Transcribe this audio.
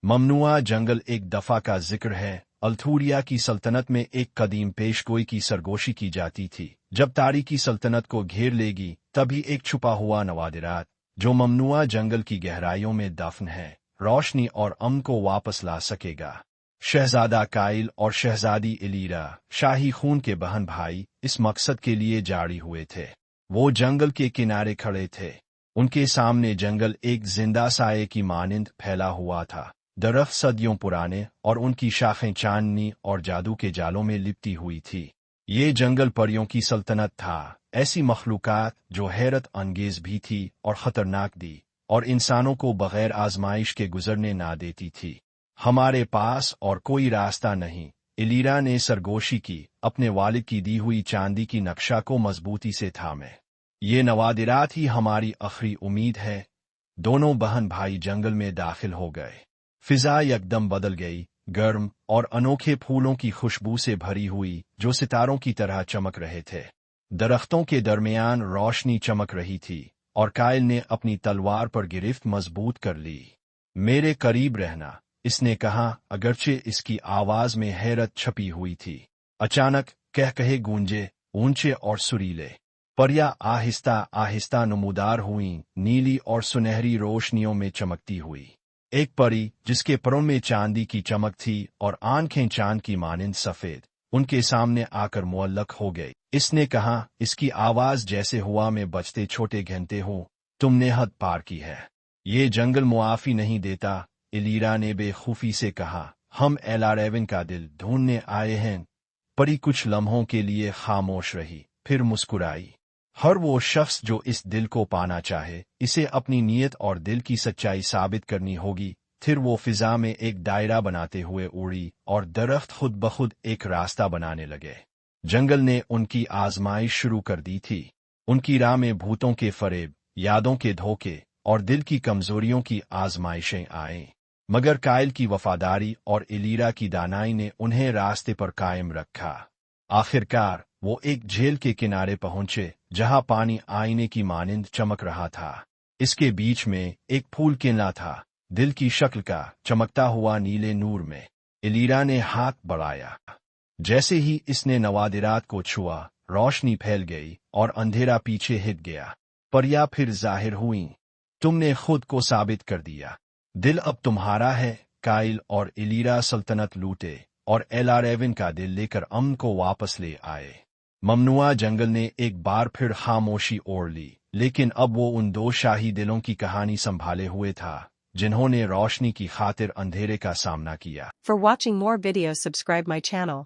ममनुआ जंगल एक दफा का जिक्र है। अल्थूरिया की सल्तनत में एक कदीम पेशगोई की सरगोशी की जाती थी। जब तारीकी सल्तनत को घेर लेगी तभी एक छुपा हुआ नवादिरात जो ममनुआ जंगल की गहराइयों में दफन है रोशनी और अमन को वापस ला सकेगा। शहजादा काइल और शहजादी इलीरा शाही खून के बहन भाई इस मकसद के लिए जारी हुए थे। वो जंगल के किनारे खड़े थे। उनके सामने जंगल एक जिंदा साये की मानिंद फैला हुआ था। दरख्त सदियों पुराने और उनकी शाखें चांदनी और जादू के जालों में लिपटी हुई थी। ये जंगल परियों की सल्तनत था, ऐसी मखलूकात जो हैरत अंगेज भी थी और खतरनाक दी और इंसानों को बगैर आजमाइश के गुजरने ना देती थी। हमारे पास और कोई रास्ता नहीं, इलीरा ने सरगोशी की, अपने वालिद की दी हुई चांदी की नक्शा को मजबूती से थामे। ये नवादिरात ही हमारी आखिरी उम्मीद है। दोनों बहन भाई जंगल में दाखिल हो गए। फिजा यकदम बदल गई, गर्म और अनोखे फूलों की खुशबू से भरी हुई जो सितारों की तरह चमक रहे थे। दरख्तों के दरमियान रोशनी चमक रही थी और काइल ने अपनी तलवार पर गिरफ्त मजबूत कर ली। मेरे करीब रहना, इसने कहा, अगरचे इसकी आवाज में हैरत छपी हुई थी। अचानक कह कहे गूंजे, ऊंचे और सुरीले। परियां आहिस्ता आहिस्ता नमूदार हुईं, नीली और सुनहरी रोशनियों में चमकती हुई। एक परी जिसके परों में चांदी की चमक थी और आंखें चांद की मानिंद सफेद, उनके सामने आकर मुअल्लक हो गई। इसने कहा, इसकी आवाज जैसे हुआ में बजते छोटे घंटे हो, तुमने हद पार की है। ये जंगल मुआफी नहीं देता, इलीरा ने बेखूफी से कहा। हम एलारेवन का दिल ढूंढने आए हैं। परी कुछ लम्हों के लिए खामोश रही, फिर मुस्कुराई। हर वो शख्स जो इस दिल को पाना चाहे, इसे अपनी नीयत और दिल की सच्चाई साबित करनी होगी। फिर वो फिजा में एक दायरा बनाते हुए उड़ी और दरख्त खुद बखुद एक रास्ता बनाने लगे। जंगल ने उनकी आजमाइश शुरू कर दी थी। उनकी राह में भूतों के फरेब, यादों के धोखे और दिल की कमजोरियों की आजमाइशें आईं। मगर काइल की वफादारी और इलीरा की दानाई ने उन्हें रास्ते पर कायम रखा। आखिरकार वो एक झील के किनारे पहुंचे जहां पानी आईने की मानिंद चमक रहा था। इसके बीच में एक फूल खिला था, दिल की शक्ल का, चमकता हुआ नीले नूर में। इलीरा ने हाथ बढ़ाया। जैसे ही इसने नवादिरात को छुआ, रोशनी फैल गई और अंधेरा पीछे हिट गया। परियां फिर जाहिर हुईं। तुमने खुद को साबित कर दिया। दिल अब तुम्हारा है। काइल और इलीरा सल्तनत लूटे और एलारेवन का दिल लेकर अमन को वापस ले आए। ममनुआ जंगल ने एक बार फिर खामोशी ओढ़ ली, लेकिन अब वो उन दो शाही दिलों की कहानी संभाले हुए था जिन्होंने रोशनी की खातिर अंधेरे का सामना किया। For watching more videos, subscribe my channel.